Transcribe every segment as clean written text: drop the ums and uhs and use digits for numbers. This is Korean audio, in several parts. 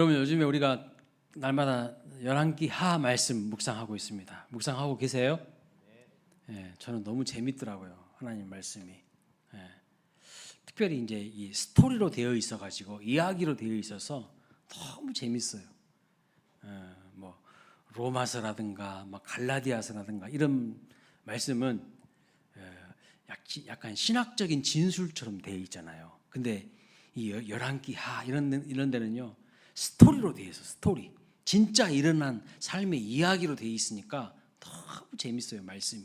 여러분, 요즘에 우리가 날마다 열왕기 하 말씀 묵상하고 있습니다. 묵상하고 계세요? 예, 저는 너무 재밌더라고요. 하나님 말씀이. 예, 특별히 이제 이 스토리로 되어 있어가지고 이야기로 되어 있어서 너무 재밌어요. 뭐 로마서라든가 막 갈라디아서라든가 이런 말씀은 약간 신학적인 진술처럼 되어 있잖아요. 근데 이 열왕기 하 이런 데는요, 스토리로 되어 있어. 스토리, 진짜 일어난 삶의 이야기로 되어 있으니까 너무 재밌어요. 말씀이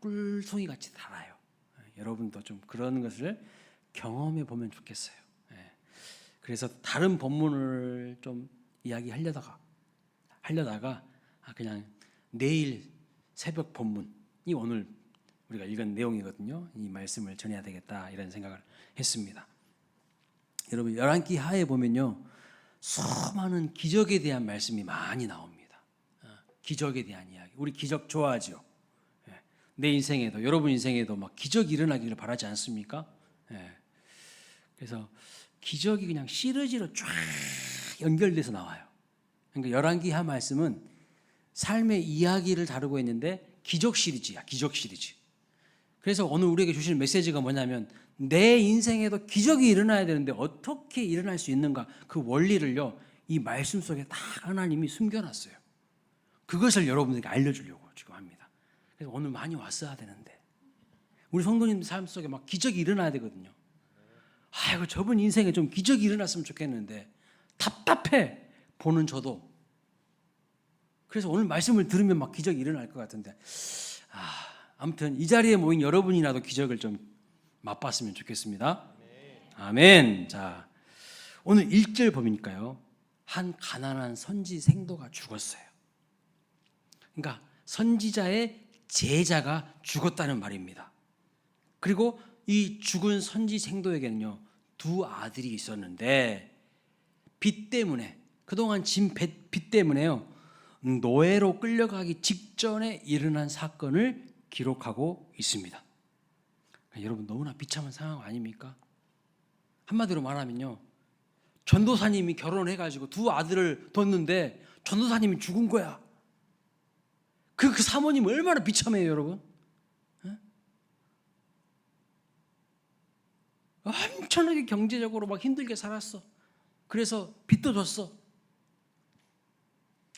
꿀송이 같이 달아요. 여러분도 좀 그런 것을 경험해 보면 좋겠어요. 그래서 다른 본문을 좀 이야기하려다가 그냥 내일 새벽 본문이 오늘 우리가 읽은 내용이거든요. 이 말씀을 전해야 되겠다 이런 생각을 했습니다. 여러분, 열왕기 하에 보면요, 수많은 기적에 대한 말씀이 많이 나옵니다. 기적에 대한 이야기. 우리 기적 좋아하죠. 내 인생에도, 여러분 인생에도 막 기적이 일어나기를 바라지 않습니까? 그래서 기적이 그냥 시리즈로 쫙 연결돼서 나와요. 그러니까 열왕기 하 말씀은 삶의 이야기를 다루고 있는데 기적 시리즈야. 기적 시리즈. 그래서 오늘 우리에게 주시는 메시지가 뭐냐면, 내 인생에도 기적이 일어나야 되는데 어떻게 일어날 수 있는가, 그 원리를요, 이 말씀 속에 다 하나님이 숨겨놨어요. 그것을 여러분들에게 알려주려고 지금 합니다. 그래서 오늘 많이 왔어야 되는데, 우리 성도님들 삶 속에 막 기적이 일어나야 되거든요. 아이고, 저분 인생에 좀 기적이 일어났으면 좋겠는데 답답해, 보는 저도. 그래서 오늘 말씀을 들으면 막 기적이 일어날 것 같은데, 아무튼 이 자리에 모인 여러분이라도 기적을 좀 맛봤으면 좋겠습니다. 아멘. 자, 오늘 1절 보니까요, 한 가난한 선지 생도가 죽었어요. 그러니까 선지자의 제자가 죽었다는 말입니다. 그리고 이 죽은 선지 생도에게는요, 두 아들이 있었는데, 빚 때문에, 그동안 진 빚 때문에요, 노예로 끌려가기 직전에 일어난 사건을 기록하고 있습니다. 여러분, 너무나 비참한 상황 아닙니까? 한마디로 말하면요, 전도사님이 결혼해가지고 두 아들을 뒀는데 전도사님이 죽은 거야. 그 사모님 얼마나 비참해요, 여러분. 엄청나게 경제적으로 막 힘들게 살았어. 그래서 빚도 졌어.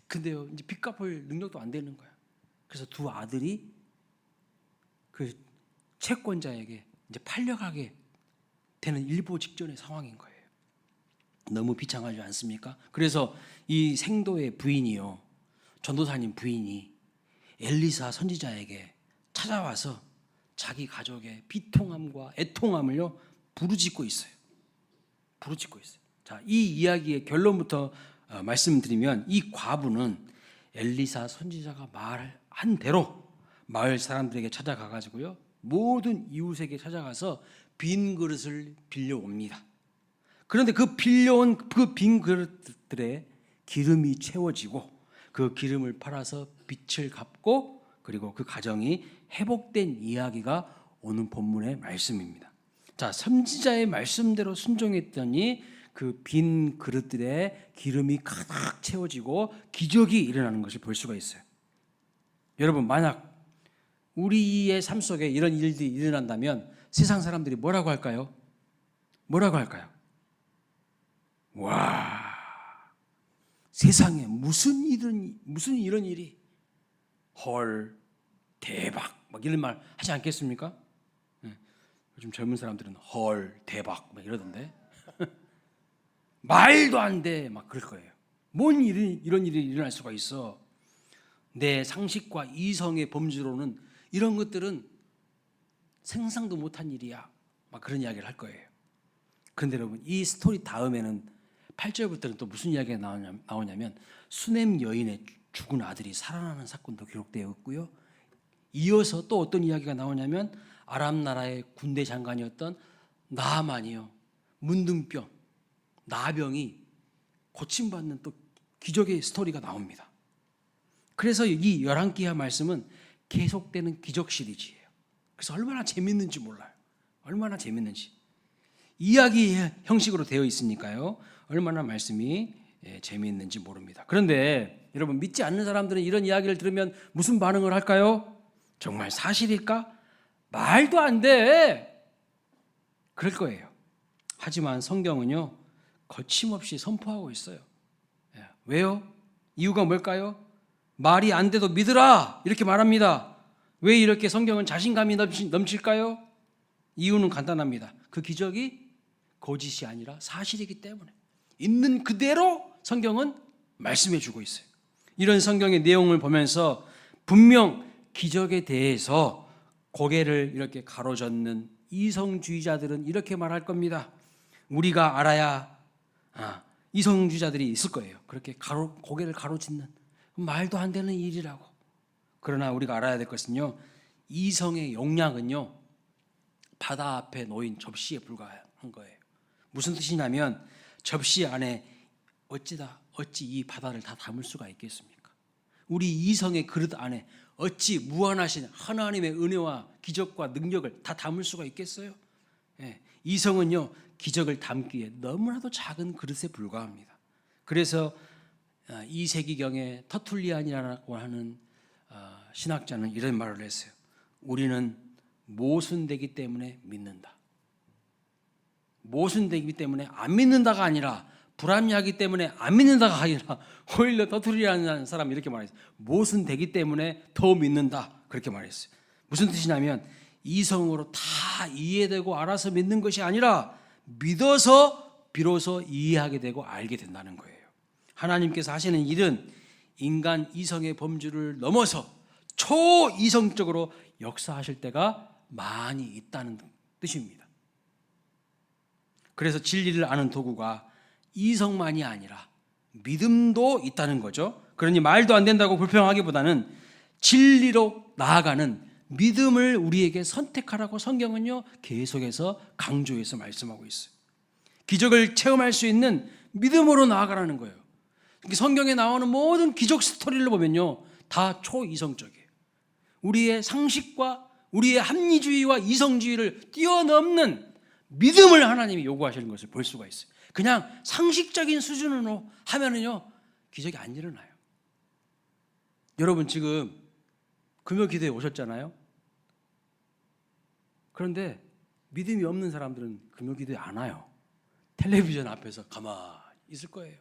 근데요, 이제 빚 갚을 능력도 안 되는 거야. 그래서 두 아들이 그 채권자에게 이제 팔려가게 되는 일보 직전의 상황인 거예요. 너무 비참하지 않습니까? 그래서 이 생도의 부인이요, 전도사님 부인이 엘리사 선지자에게 찾아와서 자기 가족의 비통함과 애통함을요 부르짖고 있어요. 자, 이 이야기의 결론부터 말씀드리면, 이 과부는 엘리사 선지자가 말한 대로 마을 사람들에게 찾아가가지고요, 모든 이웃에게 찾아가서 빈 그릇을 빌려옵니다. 그런데 그 빌려온 그 빈 그릇들에 기름이 채워지고 그 기름을 팔아서 빚을 갚고, 그리고 그 가정이 회복된 이야기가 오늘 본문의 말씀입니다. 자, 선지자의 말씀대로 순종했더니 그 빈 그릇들에 기름이 가득 채워지고 기적이 일어나는 것을 볼 수가 있어요. 여러분, 만약 우리의 삶 속에 이런 일들이 일어난다면 세상 사람들이 뭐라고 할까요? 와, 세상에 무슨 이런 일이, 헐, 대박, 막 이런 말 하지 않겠습니까? 요즘 젊은 사람들은 헐, 대박 막 이러던데. 말도 안 돼, 막 그럴 거예요. 뭔 이런 일이 일어날 수가 있어. 내 상식과 이성의 범주로는 이런 것들은 상상도 못한 일이야, 막 그런 이야기를 할 거예요. 그런데 여러분, 이 스토리 다음에는 8절부터는 또 무슨 이야기가 나오냐면, 수넴 여인의 죽은 아들이 살아나는 사건도 기록되어 있고요, 이어서 또 어떤 이야기가 나오냐면, 아람 나라의 군대 장관이었던 나아만이요, 문둥병, 나병이 고침받는 또 기적의 스토리가 나옵니다. 그래서 이 열왕기하 말씀은 계속되는 기적 시리즈예요. 그래서 얼마나 재밌는지 몰라요. 이야기 형식으로 되어 있으니까요, 얼마나 말씀이 재미있는지 모릅니다. 그런데 여러분, 믿지 않는 사람들은 이런 이야기를 들으면 무슨 반응을 할까요? 정말 사실일까? 말도 안 돼! 그럴 거예요. 하지만 성경은요, 거침없이 선포하고 있어요. 왜요? 이유가 뭘까요? 말이 안 돼도 믿으라! 이렇게 말합니다. 왜 이렇게 성경은 자신감이 넘칠까요? 이유는 간단합니다. 그 기적이 거짓이 아니라 사실이기 때문에 있는 그대로 성경은 말씀해 주고 있어요. 이런 성경의 내용을 보면서 분명 기적에 대해서 고개를 이렇게 가로젓는 이성주의자들은 이렇게 말할 겁니다. 우리가 알아야 이성주의자들이 있을 거예요. 그렇게 고개를 가로짓는 말도 안 되는 일이라고. 그러나 우리가 알아야 될 것은요, 이성의 용량은요, 바다 앞에 놓인 접시에 불과한 거예요. 무슨 뜻이냐면 접시 안에 어찌 이 바다를 다 담을 수가 있겠습니까? 우리 이성의 그릇 안에 어찌 무한하신 하나님의 은혜와 기적과 능력을 다 담을 수가 있겠어요? 이성은요, 기적을 담기에 너무나도 작은 그릇에 불과합니다. 그래서 2세기경에 터툴리안이라고 하는 신학자는 이런 말을 했어요. 우리는 모순되기 때문에 믿는다. 모순되기 때문에 안 믿는다가 아니라, 불합리하기 때문에 안 믿는다가 아니라, 오히려 터툴리안이라는 사람이 이렇게 말했어요. 모순되기 때문에 더 믿는다. 그렇게 말했어요. 무슨 뜻이냐면 이성으로 다 이해되고 알아서 믿는 것이 아니라 믿어서 비로소 이해하게 되고 알게 된다는 거예요. 하나님께서 하시는 일은 인간 이성의 범주를 넘어서 초이성적으로 역사하실 때가 많이 있다는 뜻입니다. 그래서 진리를 아는 도구가 이성만이 아니라 믿음도 있다는 거죠. 그러니 말도 안 된다고 불평하기보다는 진리로 나아가는 믿음을 우리에게 선택하라고 성경은요, 계속해서 강조해서 말씀하고 있어요. 기적을 체험할 수 있는 믿음으로 나아가라는 거예요. 성경에 나오는 모든 기적 스토리를 보면요, 다 초이성적이에요. 우리의 상식과 우리의 합리주의와 이성주의를 뛰어넘는 믿음을 하나님이 요구하시는 것을 볼 수가 있어요. 그냥 상식적인 수준으로 하면은요, 기적이 안 일어나요. 여러분 지금 금요 기도에 오셨잖아요. 그런데 믿음이 없는 사람들은 금요 기도에 안 와요. 텔레비전 앞에서 가만히 있을 거예요.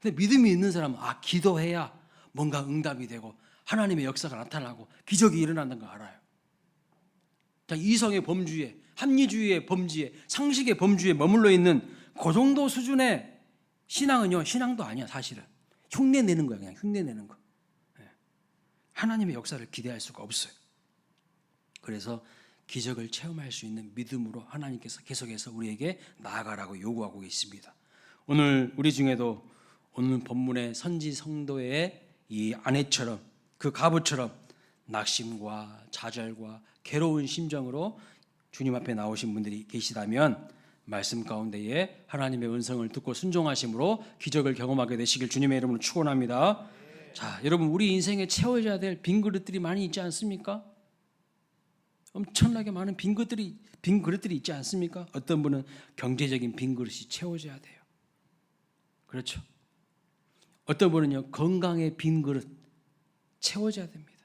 근데 믿음이 있는 사람은 기도해야 뭔가 응답이 되고 하나님의 역사가 나타나고 기적이 일어난다는 걸 알아요. 이성의 범주에, 합리주의의 범주에, 상식의 범주에 머물러 있는 그 정도 수준의 신앙은요, 신앙도 아니야. 사실은 흉내내는 거야. 그냥 흉내내는 거. 하나님의 역사를 기대할 수가 없어요. 그래서 기적을 체험할 수 있는 믿음으로 하나님께서 계속해서 우리에게 나아가라고 요구하고 있습니다. 오늘 우리 중에도 오늘 본문의 선지 성도의 이 아내처럼, 그 가부처럼 낙심과 좌절과 괴로운 심정으로 주님 앞에 나오신 분들이 계시다면 말씀 가운데에 하나님의 음성을 듣고 순종하심으로 기적을 경험하게 되시길 주님의 이름으로 축원합니다. 자, 여러분, 우리 인생에 채워져야 될 빈 그릇들이 많이 있지 않습니까? 엄청나게 많은 빈 그릇들이 있지 않습니까? 어떤 분은 경제적인 빈 그릇이 채워져야 돼요. 그렇죠? 어떤 분은요, 건강의 빈 그릇 채워져야 됩니다.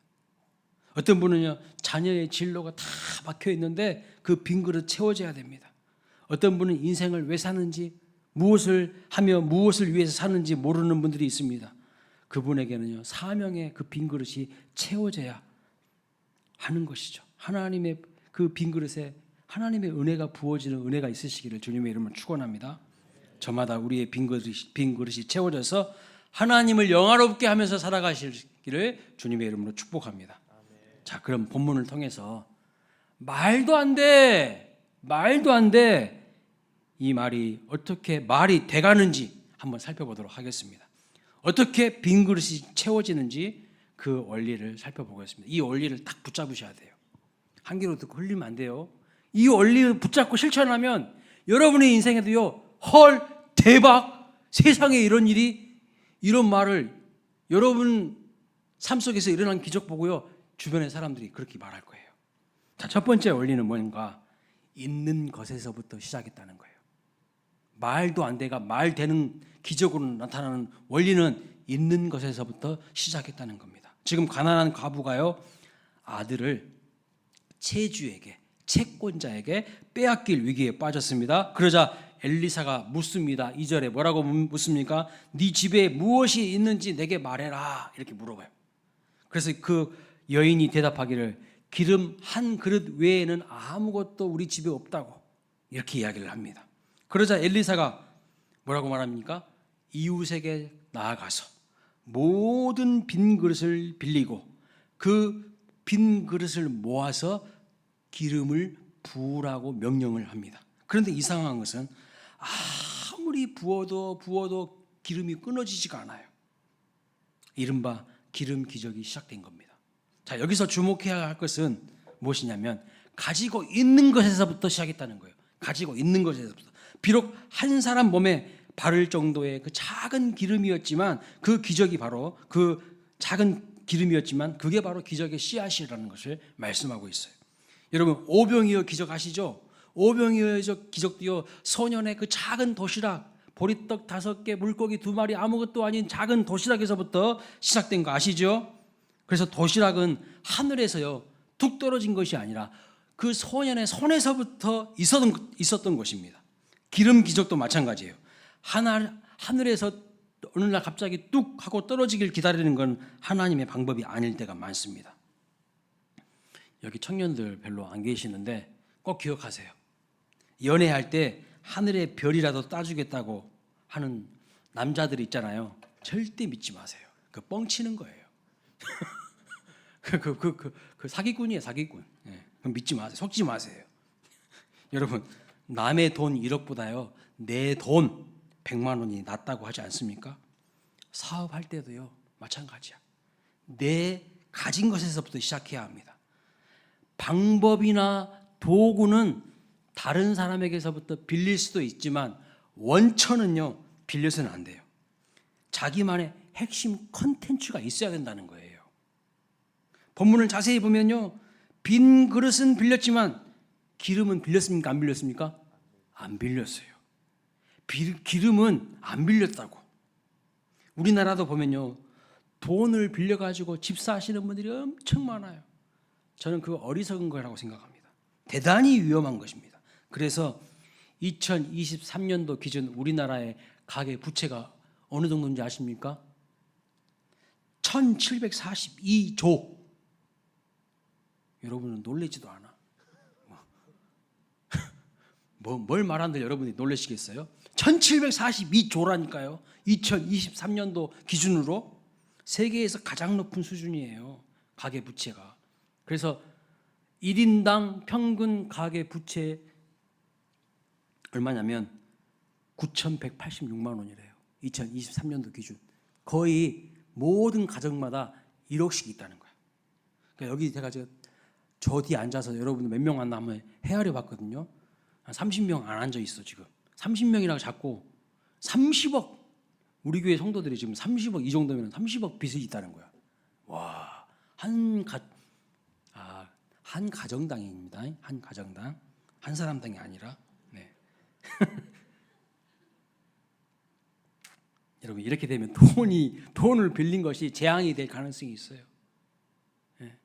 어떤 분은요, 자녀의 진로가 다 막혀 있는데 그 빈 그릇 채워져야 됩니다. 어떤 분은 인생을 왜 사는지, 무엇을 하며 무엇을 위해서 사는지 모르는 분들이 있습니다. 그분에게는요, 사명의 그 빈 그릇이 채워져야 하는 것이죠. 하나님의 그 빈 그릇에 하나님의 은혜가 부어지는 은혜가 있으시기를 주님의 이름으로 축원합니다. 저마다 우리의 빈 그릇이 채워져서 하나님을 영화롭게 하면서 살아가시기를 주님의 이름으로 축복합니다. 자, 그럼 본문을 통해서 말도 안 돼, 이 말이 어떻게 말이 돼가는지 한번 살펴보도록 하겠습니다. 어떻게 빈 그릇이 채워지는지 그 원리를 살펴보겠습니다. 이 원리를 딱 붙잡으셔야 돼요. 한 귀로 듣고 흘리면 안 돼요. 이 원리를 붙잡고 실천하면 여러분의 인생에도요, 헐, 대박, 세상에 이런 일이, 이런 말을 여러분 삶 속에서 일어난 기적 보고요, 주변의 사람들이 그렇게 말할 거예요. 자, 첫 번째 원리는 뭔가? 있는 것에서부터 시작했다는 거예요. 말도 안 돼가 말 되는 기적으로 나타나는 원리는 있는 것에서부터 시작했다는 겁니다. 지금 가난한 과부가요, 아들을 채주에게, 채권자에게 빼앗길 위기에 빠졌습니다. 그러자 엘리사가 묻습니다. 2절에 뭐라고 묻습니까? 네 집에 무엇이 있는지 내게 말해라, 이렇게 물어봐요. 그래서 그 여인이 대답하기를 기름 한 그릇 외에는 아무것도 우리 집에 없다고 이렇게 이야기를 합니다. 그러자 엘리사가 뭐라고 말합니까? 이웃에게 나아가서 모든 빈 그릇을 빌리고 그 빈 그릇을 모아서 기름을 부으라고 명령을 합니다. 그런데 이상한 것은 아무리 부어도 기름이 끊어지지가 않아요. 이른바 기름 기적이 시작된 겁니다. 자, 여기서 주목해야 할 것은 무엇이냐면 가지고 있는 것에서부터 시작했다는 거예요. 가지고 있는 것에서부터. 비록 한 사람 몸에 바를 정도의 그 작은 기름이었지만 그 기적이 바로 그 작은 기름이었지만 그게 바로 기적의 씨앗이라는 것을 말씀하고 있어요. 여러분, 오병이어 기적 아시죠? 오병이어 기적도요, 소년의 그 작은 도시락, 보리떡 5개, 물고기 2마리, 아무것도 아닌 작은 도시락에서부터 시작된 거 아시죠? 그래서 도시락은 하늘에서요 툭 떨어진 것이 아니라 그 소년의 손에서부터 있었던 것입니다. 기름 기적도 마찬가지예요. 하늘에서 어느 날 갑자기 뚝 하고 떨어지길 기다리는 건 하나님의 방법이 아닐 때가 많습니다. 여기 청년들 별로 안 계시는데 꼭 기억하세요. 연애할 때 하늘의 별이라도 따주겠다고 하는 남자들 있잖아요. 절대 믿지 마세요. 그 뻥치는 거예요. 그 사기꾼이에요, 사기꾼. 예, 믿지 마세요. 속지 마세요. 여러분, 남의 돈 1억보다요 내 돈 100만 원이 낫다고 하지 않습니까? 사업할 때도요 마찬가지야. 내 가진 것에서부터 시작해야 합니다. 방법이나 도구는 다른 사람에게서부터 빌릴 수도 있지만 원천은요 빌려서는 안 돼요. 자기만의 핵심 컨텐츠가 있어야 된다는 거예요. 본문을 자세히 보면요, 빈 그릇은 빌렸지만 기름은 빌렸습니까? 안 빌렸습니까? 안 빌렸어요. 기름은 안 빌렸다고. 우리나라도 보면요, 돈을 빌려가지고 집 사시는 분들이 엄청 많아요. 저는 그거 어리석은 거라고 생각합니다. 대단히 위험한 것입니다. 그래서 2023년도 기준 우리나라의 가계 부채가 어느 정도인지 아십니까? 1742조. 여러분은 놀라지도 않아. 뭘 말하는데 여러분이 놀라시겠어요? 1742조라니까요. 2023년도 기준으로 세계에서 가장 높은 수준이에요. 가계 부채가. 그래서 1인당 평균 가계 부채 얼마냐면 9,186만 원이래요. 2023년도 기준. 거의 모든 가정마다 1억씩 있다는 거예요. 그러니까 여기 제가 저 뒤에 앉아서 여러분 몇 명 왔나 한번 헤아려 봤거든요. 한 30명 안 앉아 있어 지금. 30명이라고 잡고 30억, 우리 교회 성도들이 지금 30억, 이 정도면 30억 빚이 있다는 거야. 와, 한 가정당입니다. 한 가정당, 한 사람당이 아니라. 네. 여러분, 이렇게 되면 돈을 빌린 것이 재앙이 될 가능성이 있어요. 네.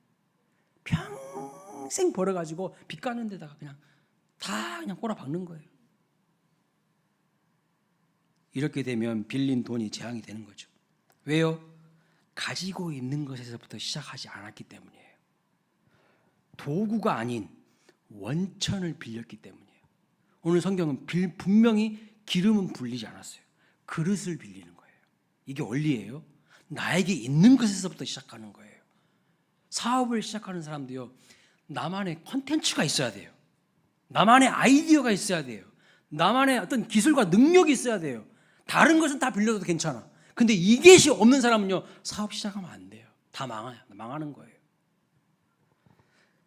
평생 벌어가지고 빚 갚는 데다가 그냥 꼬라박는 거예요. 이렇게 되면 빌린 돈이 재앙이 되는 거죠. 왜요? 가지고 있는 것에서부터 시작하지 않았기 때문이에요. 도구가 아닌 원천을 빌렸기 때문이에요. 오늘 성경은 분명히 기름은 불리지 않았어요. 그릇을 빌리는 거예요. 이게 원리예요. 나에게 있는 것에서부터 시작하는 거예요. 사업을 시작하는 사람도요, 나만의 컨텐츠가 있어야 돼요. 나만의 아이디어가 있어야 돼요. 나만의 어떤 기술과 능력이 있어야 돼요. 다른 것은 다 빌려도 괜찮아. 근데 이것이 없는 사람은요, 사업 시작하면 안 돼요. 다 망하는 거예요.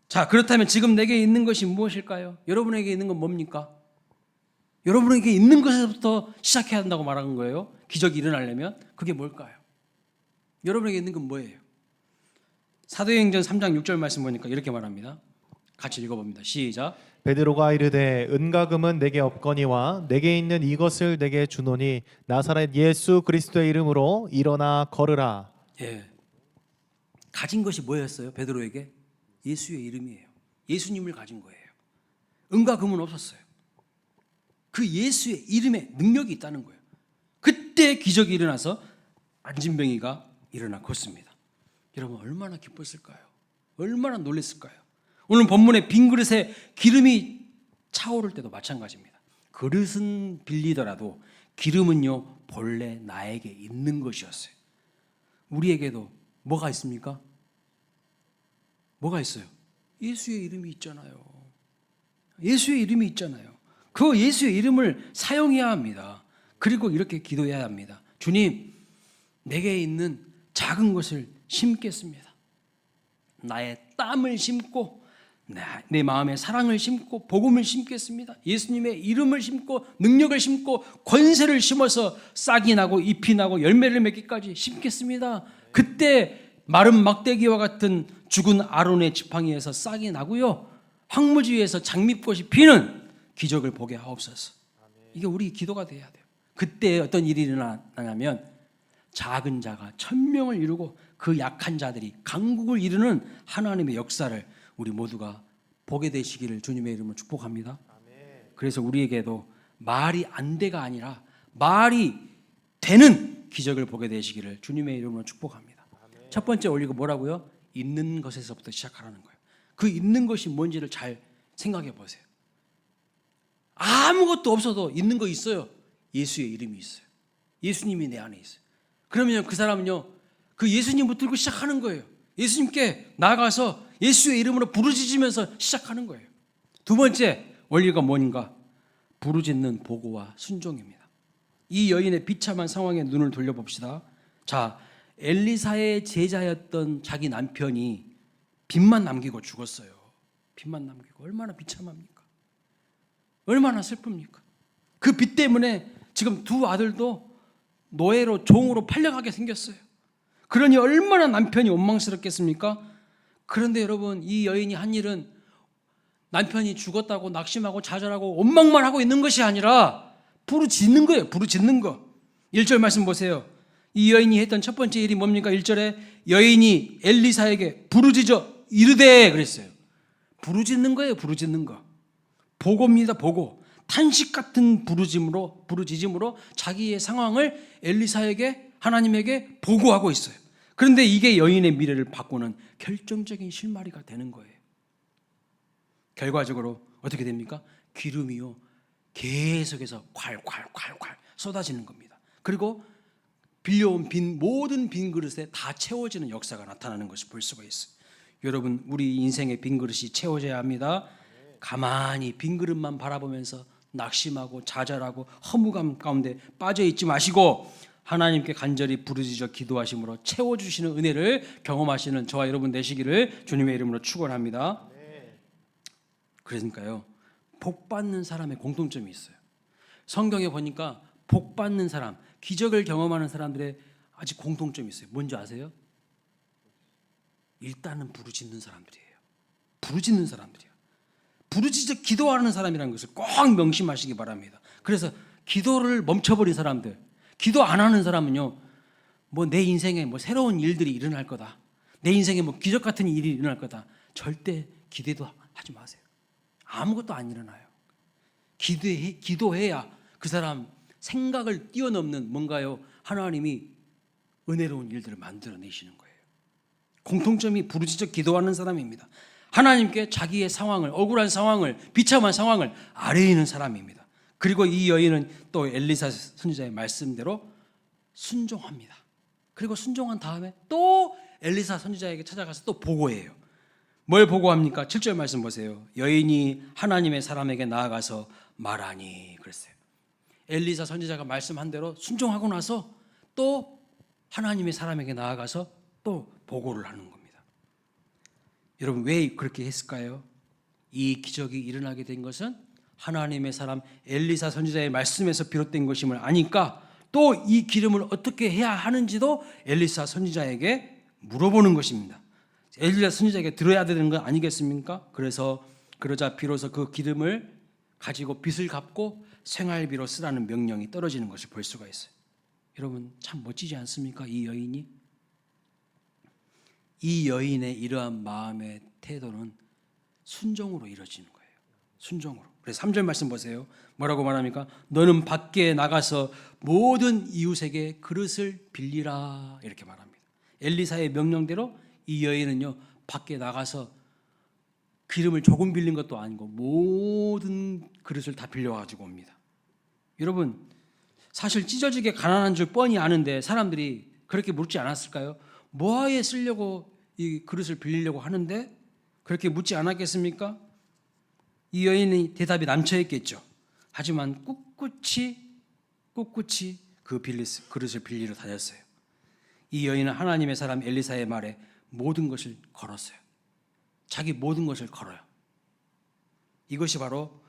자, 그렇다면 지금 내게 있는 것이 무엇일까요? 여러분에게 있는 건 뭡니까? 여러분에게 있는 것에서부터 시작해야 한다고 말하는 거예요. 기적이 일어나려면. 그게 뭘까요? 여러분에게 있는 건 뭐예요? 사도행전 3장 6절 말씀 보니까 이렇게 말합니다. 같이 읽어봅니다. 시작. 베드로가 이르되 은과 금은 내게 없거니와 내게 있는 이것을 내게 주노니 나사렛 예수 그리스도의 이름으로 일어나 걸으라. 예. 가진 것이 뭐였어요? 베드로에게 예수의 이름이에요. 예수님을 가진 거예요. 은과 금은 없었어요. 그 예수의 이름에 능력이 있다는 거예요. 그때 기적이 일어나서 안진뱅이가 일어나 걷습니다. 여러분 얼마나 기뻤을까요? 얼마나 놀랐을까요? 오늘 본문의 빈 그릇에 기름이 차오를 때도 마찬가지입니다. 그릇은 빌리더라도 기름은요 본래 나에게 있는 것이었어요. 우리에게도 뭐가 있습니까? 뭐가 있어요? 예수의 이름이 있잖아요. 예수의 이름이 있잖아요. 그 예수의 이름을 사용해야 합니다. 그리고 이렇게 기도해야 합니다. 주님, 내게 있는 작은 것을 심겠습니다. 나의 땀을 심고 내 마음의 사랑을 심고 복음을 심겠습니다. 예수님의 이름을 심고 능력을 심고 권세를 심어서 싹이 나고 잎이 나고 열매를 맺기까지 심겠습니다. 그때 마른 막대기와 같은 죽은 아론의 지팡이에서 싹이 나고요, 황무지에서 장미꽃이 피는 기적을 보게 하옵소서. 이게 우리 기도가 돼야 돼요. 그때 어떤 일이 일어나냐면 작은 자가 1000명을 이루고 그 약한 자들이 강국을 이루는 하나님의 역사를 우리 모두가 보게 되시기를 주님의 이름으로 축복합니다. 그래서 우리에게도 말이 안 돼가 아니라 말이 되는 기적을 보게 되시기를 주님의 이름으로 축복합니다. 첫 번째 올리고 뭐라고요? 있는 것에서부터 시작하라는 거예요. 그 있는 것이 뭔지를 잘 생각해 보세요. 아무것도 없어도 있는 거 있어요. 예수의 이름이 있어요. 예수님이 내 안에 있어요. 그러면 그 사람은요, 그 예수님 붙들고 시작하는 거예요. 예수님께 나아가서 예수의 이름으로 부르짖으면서 시작하는 거예요. 두 번째 원리가 뭔가? 부르짖는 보고와 순종입니다. 이 여인의 비참한 상황에 눈을 돌려봅시다. 자, 엘리사의 제자였던 자기 남편이 빚만 남기고 죽었어요. 빚만 남기고. 얼마나 비참합니까? 얼마나 슬픕니까? 그 빚 때문에 지금 두 아들도 노예로 종으로 팔려가게 생겼어요. 그러니 얼마나 남편이 원망스럽겠습니까? 그런데 여러분, 이 여인이 한 일은 남편이 죽었다고 낙심하고 좌절하고 원망만 하고 있는 것이 아니라 부르짖는 거예요. 부르짖는 거. 1절 말씀 보세요. 이 여인이 했던 첫 번째 일이 뭡니까? 1절에 여인이 엘리사에게 부르짖어 이르되 그랬어요. 부르짖는 거예요. 부르짖는 거. 보고입니다. 보고. 탄식 같은 부르짖음으로 자기의 상황을 엘리사에게, 하나님에게 보고하고 있어요. 그런데 이게 여인의 미래를 바꾸는 결정적인 실마리가 되는 거예요. 결과적으로 어떻게 됩니까? 기름이요 계속해서 콸콸콸콸 쏟아지는 겁니다. 그리고 빌려온 모든 빈 그릇에 다 채워지는 역사가 나타나는 것을 볼 수가 있어요. 여러분, 우리 인생의 빈 그릇이 채워져야 합니다. 가만히 빈 그릇만 바라보면서 낙심하고 좌절하고 허무감 가운데 빠져 있지 마시고 하나님께 간절히 부르짖어 기도하심으로 채워주시는 은혜를 경험하시는 저와 여러분 되시기를 주님의 이름으로 축원합니다. 그러니까요, 복 받는 사람의 공통점이 있어요. 성경에 보니까 복 받는 사람, 기적을 경험하는 사람들의 아직 공통점이 있어요. 뭔지 아세요? 일단은 부르짖는 사람들이에요. 부르짖는 사람들이에요. 부르짖어 기도하는 사람이라는 것을 꼭 명심하시기 바랍니다. 그래서 기도를 멈춰버린 사람들, 기도 안 하는 사람은요, 뭐 내 인생에 뭐 새로운 일들이 일어날 거다, 내 인생에 뭐 기적 같은 일이 일어날 거다, 절대 기대도 하지 마세요. 아무것도 안 일어나요. 기도해야 그 사람 생각을 뛰어넘는 뭔가요, 하나님이 은혜로운 일들을 만들어내시는 거예요. 공통점이 부르짖어 기도하는 사람입니다. 하나님께 자기의 상황을, 억울한 상황을, 비참한 상황을 아뢰이는 사람입니다. 그리고 이 여인은 또 엘리사 선지자의 말씀대로 순종합니다. 그리고 순종한 다음에 또 엘리사 선지자에게 찾아가서 또 보고해요. 뭘 보고합니까? 7절 말씀 보세요. 여인이 하나님의 사람에게 나아가서 말하니 그랬어요. 엘리사 선지자가 말씀한 대로 순종하고 나서 또 하나님의 사람에게 나아가서 또 보고를 하는 겁니다. 여러분, 왜 그렇게 했을까요? 이 기적이 일어나게 된 것은 하나님의 사람 엘리사 선지자의 말씀에서 비롯된 것임을 아니까 또 이 기름을 어떻게 해야 하는지도 엘리사 선지자에게 물어보는 것입니다. 엘리야 선지자에게 들어야 되는 거 아니겠습니까? 그러자 비로소 그 기름을 가지고 빚을 갚고 생활비로 쓰라는 명령이 떨어지는 것을 볼 수가 있어요. 여러분 참 멋지지 않습니까? 이 여인이, 이 여인의 이러한 마음의 태도는 순종으로 이루어지는 거예요. 순종으로. 그래서 3절 말씀 보세요. 뭐라고 말합니까? 너는 밖에 나가서 모든 이웃에게 그릇을 빌리라, 이렇게 말합니다. 엘리사의 명령대로 이 여인은요 밖에 나가서 기름을 조금 빌린 것도 아니고 모든 그릇을 다 빌려가지고 옵니다. 여러분 사실 찢어지게 가난한 줄 뻔히 아는데 사람들이 그렇게 묻지 않았을까요? 뭐하에 쓰려고 이 그릇을 빌리려고 하는데 그렇게 묻지 않았겠습니까? 이 여인의 대답이 남처했겠죠. 하지만 꿋꿋이 그 그릇을 빌리러 다녔어요. 이 여인은 하나님의 사람 엘리사의 말에 모든 것을 걸었어요. 자기 모든 것을 걸어요. 이것이 바로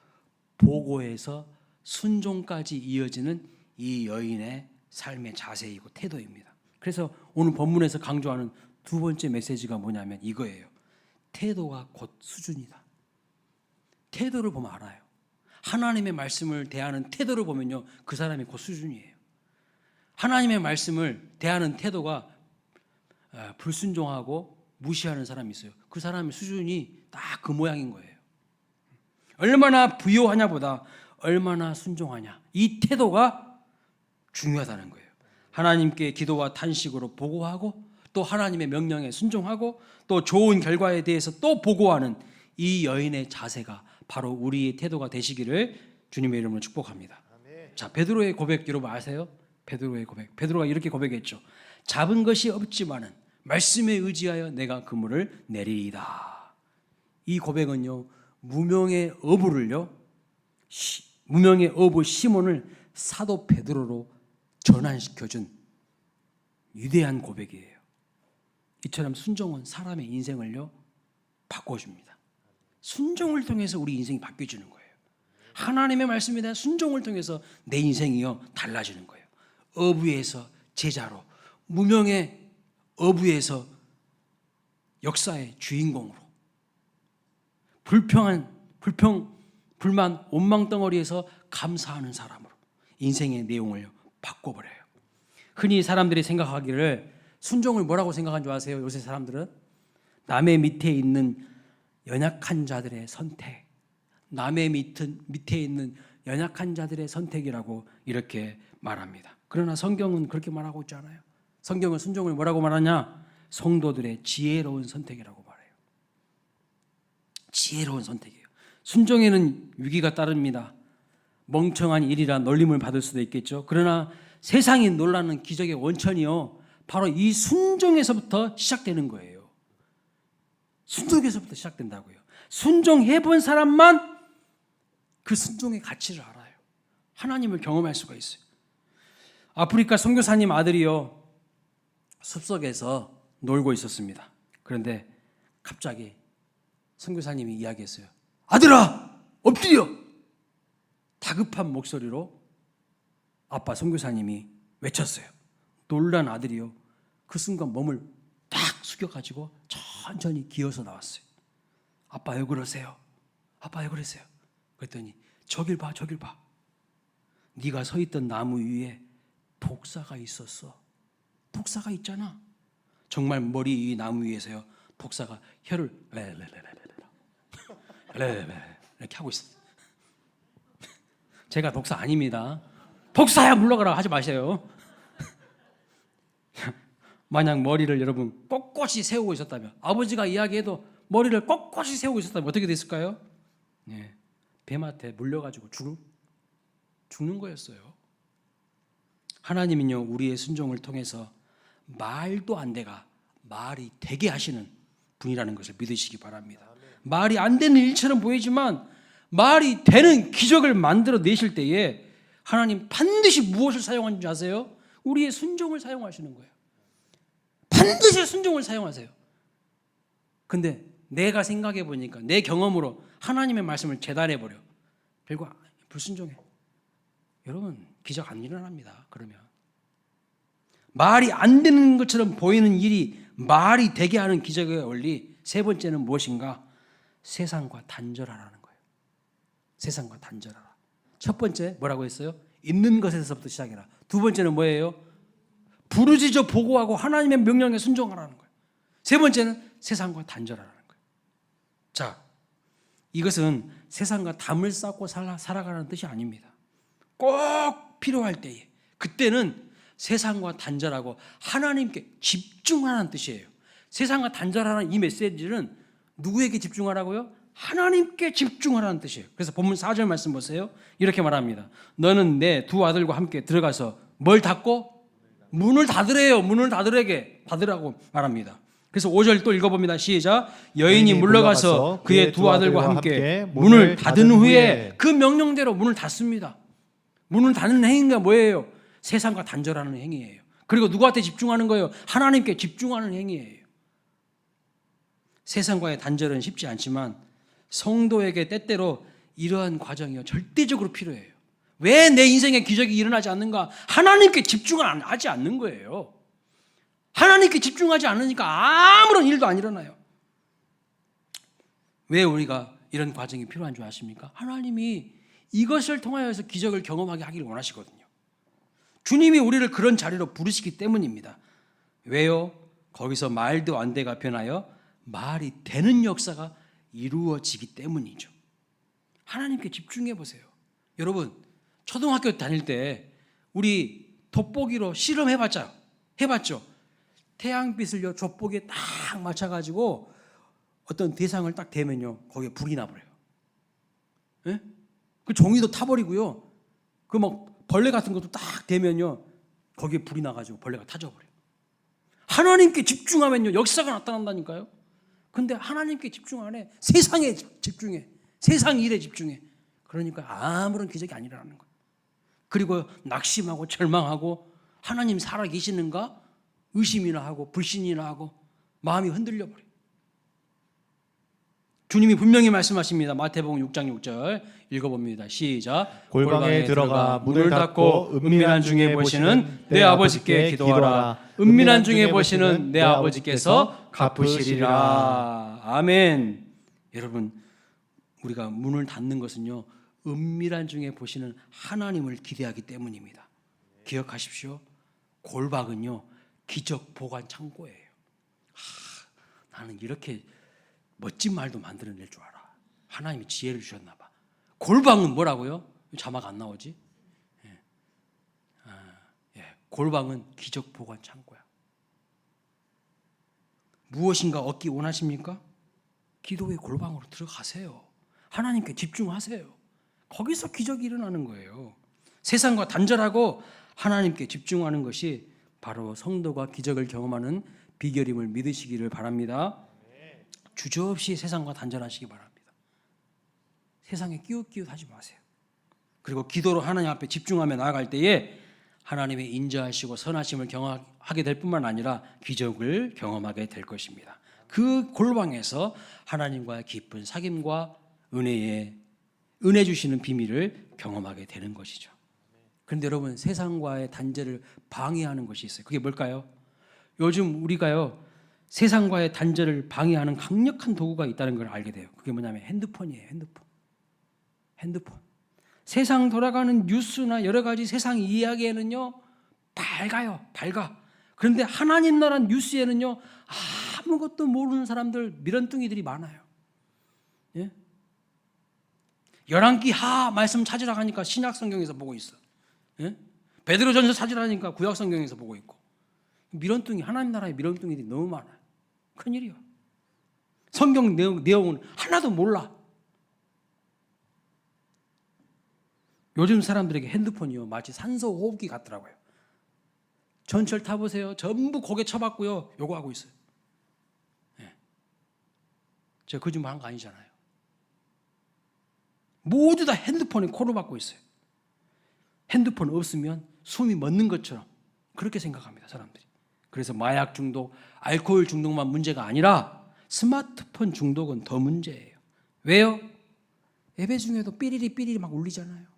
보고에서 순종까지 이어지는 이 여인의 삶의 자세이고 태도입니다. 그래서 오늘 본문에서 강조하는 두 번째 메시지가 뭐냐면 이거예요. 태도가 곧 수준이다. 태도를 보면 알아요. 하나님의 말씀을 대하는 태도를 보면요, 그 사람이 곧 수준이에요. 하나님의 말씀을 대하는 태도가 불순종하고 무시하는 사람이 있어요. 그 사람의 수준이 딱 그 모양인 거예요. 얼마나 부요하냐보다 얼마나 순종하냐, 이 태도가 중요하다는 거예요. 하나님께 기도와 탄식으로 보고하고 또 하나님의 명령에 순종하고 또 좋은 결과에 대해서 또 보고하는 이 여인의 자세가 바로 우리의 태도가 되시기를 주님의 이름으로 축복합니다. 자, 베드로의 고백 여러분 아세요? 베드로의 고백. 베드로가 이렇게 고백했죠. 잡은 것이 없지만은 말씀에 의지하여 내가 그물을 내리이다. 이 고백은요, 무명의 어부 시몬을 사도 베드로로 전환시켜준 위대한 고백이에요. 이처럼 순종은 사람의 인생을요 바꿔줍니다. 순종을 통해서 우리 인생이 바뀌어지는 거예요. 하나님의 말씀에 대한 순종을 통해서 내 인생이요 달라지는 거예요. 어부에서 제자로, 무명의 어부에서 역사의 주인공으로, 불만 온망덩어리에서 감사하는 사람으로 인생의 내용을 바꿔버려요. 흔히 사람들이 생각하기를 순종을 뭐라고 생각한 줄 아세요? 요새 사람들은 남의 밑에 있는 연약한 자들의 선택, 남의 밑에 있는 연약한 자들의 선택이라고 이렇게 말합니다. 그러나 성경은 그렇게 말하고 있지 않아요. 성경은 순종을 뭐라고 말하냐? 성도들의 지혜로운 선택이라고 말해요. 지혜로운 선택이에요. 순종에는 위기가 따릅니다. 멍청한 일이라 놀림을 받을 수도 있겠죠. 그러나 세상이 놀라는 기적의 원천이요, 바로 이 순종에서부터 시작되는 거예요. 순종에서부터 시작된다고요. 순종해 본 사람만 그 순종의 가치를 알아요. 하나님을 경험할 수가 있어요. 아프리카 선교사님 아들이요, 숲속에서 놀고 있었습니다. 그런데 갑자기 선교사님이 이야기했어요. 아들아, 엎드려! 다급한 목소리로 아빠 선교사님이 외쳤어요. 놀란 아들이요, 그 순간 몸을 딱 숙여가지고 천천히 기어서 나왔어요. 아빠 왜 그러세요? 아빠 왜 그러세요? 그랬더니 저길 봐, 저길 봐. 네가 서 있던 나무 위에 독사가 있었어. 독사가 있잖아. 정말 머리 위 나무 위에서요, 독사가 혀를 이렇게 하고 있어요. 제가 독사 아닙니다. 독사야 물러가라 하지 마세요. 만약 머리를 여러분 꼿꼿이 세우고 있었다면, 아버지가 이야기해도 머리를 꼿꼿이 세우고 있었다면 어떻게 됐을까요? 네, 뱀한테 물려가지고 죽는 거였어요. 하나님은요, 우리의 순종을 통해서 말도 안 되가 말이 되게 하시는 분이라는 것을 믿으시기 바랍니다. 말이 안 되는 일처럼 보이지만 말이 되는 기적을 만들어 내실 때에 하나님 반드시 무엇을 사용하는지 아세요? 우리의 순종을 사용하시는 거예요. 반드시 순종을 사용하세요. 근데 내가 생각해 보니까 내 경험으로 하나님의 말씀을 재단해 버려. 결국 불순종해. 여러분, 기적 안 일어납니다. 그러면 말이 안 되는 것처럼 보이는 일이 말이 되게 하는 기적의 원리 세 번째는 무엇인가? 세상과 단절하라는 거예요. 세상과 단절하라. 첫 번째 뭐라고 했어요? 있는 것에서부터 시작해라. 두 번째는 뭐예요? 부르짖어 보고하고 하나님의 명령에 순종하라는 거예요. 세 번째는 세상과 단절하라는 거예요. 자, 이것은 세상과 담을 쌓고 살아가는 뜻이 아닙니다. 꼭 필요할 때에 그때는 세상과 단절하고 하나님께 집중하라는 뜻이에요. 세상과 단절하라는 이 메시지는 누구에게 집중하라고요? 하나님께 집중하라는 뜻이에요. 그래서 본문 4절 말씀 보세요. 이렇게 말합니다. 너는 내 두 아들과 함께 들어가서 뭘 닫고? 문을 닫으래요. 문을 닫으라고 말합니다. 그래서 5절 또 읽어봅니다. 시작. 여인이 물러가서 그의 두 아들과 함께 문을 닫은 후에 그 명령대로 문을 닫습니다. 문을 닫는 행위가 뭐예요? 세상과 단절하는 행위예요. 그리고 누구한테 집중하는 거예요? 하나님께 집중하는 행위예요. 세상과의 단절은 쉽지 않지만 성도에게 때때로 이러한 과정이 절대적으로 필요해요. 왜 내 인생에 기적이 일어나지 않는가? 하나님께 집중을 하지 않는 거예요. 하나님께 집중하지 않으니까 아무런 일도 안 일어나요. 왜 우리가 이런 과정이 필요한 줄 아십니까? 하나님이 이것을 통하여서 기적을 경험하게 하기를 원하시거든요. 주님이 우리를 그런 자리로 부르시기 때문입니다. 왜요? 거기서 말도 안 돼가 변하여 말이 되는 역사가 이루어지기 때문이죠. 하나님께 집중해 보세요. 여러분, 초등학교 다닐 때 우리 돋보기로 실험해봤죠? 태양빛을 돋보기에 딱 맞춰가지고 어떤 대상을 딱 대면요, 거기에 불이 나버려요. 예? 그 종이도 타버리고요. 그 막 벌레 같은 것도 딱 대면요, 거기에 불이 나가지고 벌레가 타져버려요. 하나님께 집중하면요, 역사가 나타난다니까요. 근데 하나님께 집중 안 해. 세상에 집중해. 세상 일에 집중해. 그러니까 아무런 기적이 안 일어나는 거예요. 그리고 낙심하고 절망하고 하나님 살아 계시는가? 의심이나 하고 불신이나 하고 마음이 흔들려 버려요. 주님이 분명히 말씀하십니다. 마태복음 6장 6절 읽어봅니다. 시작. 골방에 들어가 문을 닫고 은밀한 중에 보시는 내 아버지께 기도하라. 은밀한 중에 보시는 내 아버지께서 갚으시리라. 아멘. 여러분, 우리가 문을 닫는 것은요, 은밀한 중에 보시는 하나님을 기대하기 때문입니다. 기억하십시오. 골방은요, 기적 보관 창고예요. 나는 이렇게 멋진 말도 만들어낼 줄 알아. 하나님이 지혜를 주셨나 봐. 골방은 뭐라고요? 자막 안 나오지? 골방은 기적 보관 창고야. 무엇인가 얻기 원하십니까? 기도의 골방으로 들어가세요. 하나님께 집중하세요. 거기서 기적이 일어나는 거예요. 세상과 단절하고 하나님께 집중하는 것이 바로 성도가 기적을 경험하는 비결임을 믿으시기를 바랍니다. 주저없이 세상과 단절하시기 바랍니다. 세상에 끼웃끼웃하지 마세요. 그리고 기도로 하나님 앞에 집중하며 나아갈 때에 하나님의 인자하시고 선하심을 경험하게 될 뿐만 아니라 기적을 경험하게 될 것입니다. 그 골방에서 하나님과의 깊은 사귐과 은혜 주시는 비밀을 경험하게 되는 것이죠. 그런데 여러분, 세상과의 단절을 방해하는 것이 있어요. 그게 뭘까요? 요즘 우리가요, 세상과의 단절을 방해하는 강력한 도구가 있다는 걸 알게 돼요. 그게 뭐냐면 핸드폰이에요. 핸드폰. 세상 돌아가는 뉴스나 여러 가지 세상 이야기에는요, 밝아. 그런데 하나님 나라 뉴스에는요, 아무것도 모르는 사람들, 미련뚱이들이 많아요. 예? 열왕기 하 말씀 찾으라 하니까 신약 성경에서 보고 있어. 예? 베드로전서 찾으라 하니까 구약 성경에서 보고 있고. 미련뚱이, 하나님 나라의 미련뚱이들이 너무 많아요. 큰일이요. 성경 내용은 하나도 몰라. 요즘 사람들에게 핸드폰이요, 마치 산소 호흡기 같더라고요. 전철 타보세요. 전부 고개 쳐박고요, 요거 하고 있어요. 예. 제가 거짓말한 거 아니잖아요. 모두 다 핸드폰에 코를 박고 있어요. 핸드폰 없으면 숨이 멎는 것처럼 그렇게 생각합니다, 사람들이. 그래서 마약 중독, 알코올 중독만 문제가 아니라 스마트폰 중독은 더 문제예요. 왜요? 예배 중에도 삐리리 막 울리잖아요.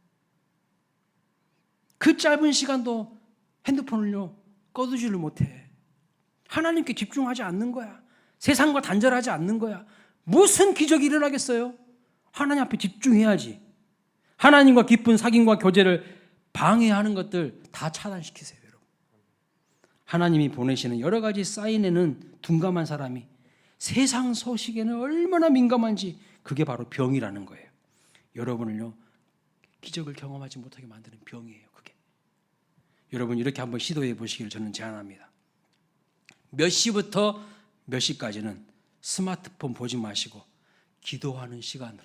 그 짧은 시간도 핸드폰을요, 꺼두지를 못해. 하나님께 집중하지 않는 거야. 세상과 단절하지 않는 거야. 무슨 기적이 일어나겠어요? 하나님 앞에 집중해야지. 하나님과 깊은 사귐과 교제를 방해하는 것들 다 차단시키세요, 여러분. 하나님이 보내시는 여러 가지 사인에는 둔감한 사람이 세상 소식에는 얼마나 민감한지 그게 바로 병이라는 거예요. 여러분을요, 기적을 경험하지 못하게 만드는 병이에요, 그게. 여러분 이렇게 한번 시도해 보시기를 저는 제안합니다. 몇 시부터 몇 시까지는 스마트폰 보지 마시고 기도하는 시간으로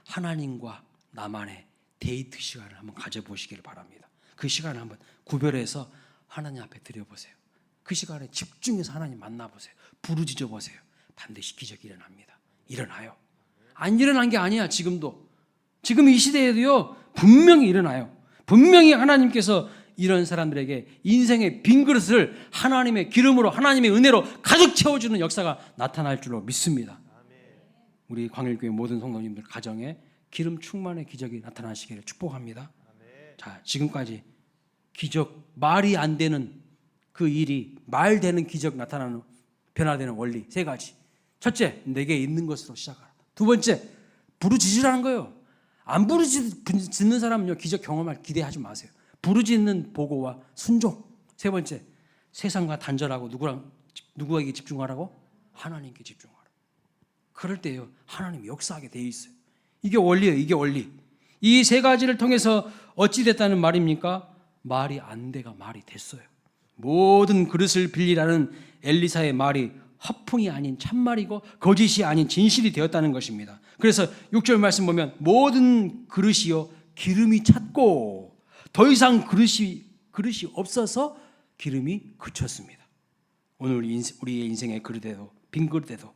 하나님과 나만의 데이트 시간을 한번 가져보시기를 바랍니다. 그 시간을 한번 구별해서 하나님 앞에 드려보세요. 그 시간에 집중해서 하나님 만나보세요. 부르짖어 보세요. 반드시 기적이 일어납니다. 일어나요. 안 일어난 게 아니야. 지금도. 지금 이 시대에도요, 분명히 일어나요. 분명히 하나님께서 이런 사람들에게 인생의 빈 그릇을 하나님의 기름으로, 하나님의 은혜로 가득 채워주는 역사가 나타날 줄로 믿습니다. 우리 광일교회 모든 성도님들 가정에 기름 충만의 기적이 나타나시기를 축복합니다. 자, 지금까지 기적, 말이 안 되는 그 일이 말 되는 기적 나타나는, 변화되는 원리 세 가지. 첫째, 내게 있는 것으로 시작하라. 두 번째, 부르짖으라는 거예요. 안 부르짖는 사람은요, 기적 경험할 기대하지 마세요. 부르짖는 보고와 순종. 세 번째, 세상과 단절하고 누구에게 집중하라고? 하나님께 집중하라. 그럴 때요, 하나님이 역사하게 돼 있어요. 이게 원리예요. 이게 원리. 이 세 가지를 통해서 어찌 됐다는 말입니까? 말이 안 돼가 말이 됐어요. 모든 그릇을 빌리라는 엘리사의 말이 허풍이 아닌 참말이고 거짓이 아닌 진실이 되었다는 것입니다. 그래서 6절 말씀 보면 모든 그릇이요 기름이 찼고 더 이상 그릇이 없어서 기름이 그쳤습니다. 오늘 우리의 인생의 그릇에도, 빈 그릇에도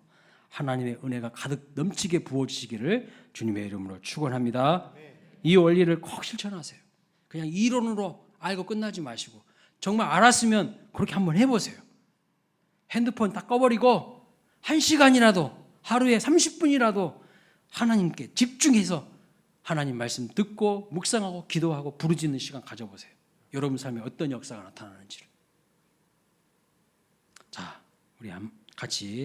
하나님의 은혜가 가득 넘치게 부어주시기를 주님의 이름으로 축원합니다. 이 원리를 꼭 실천하세요. 그냥 이론으로 알고 끝나지 마시고 정말 알았으면 그렇게 한번 해보세요. 핸드폰 딱 꺼버리고 1시간이라도, 하루에 30분이라도 하나님께 집중해서 하나님 말씀 듣고 묵상하고 기도하고 부르짖는 시간 가져보세요. 여러분 삶에 어떤 역사가 나타나는지를. 자, 우리 같이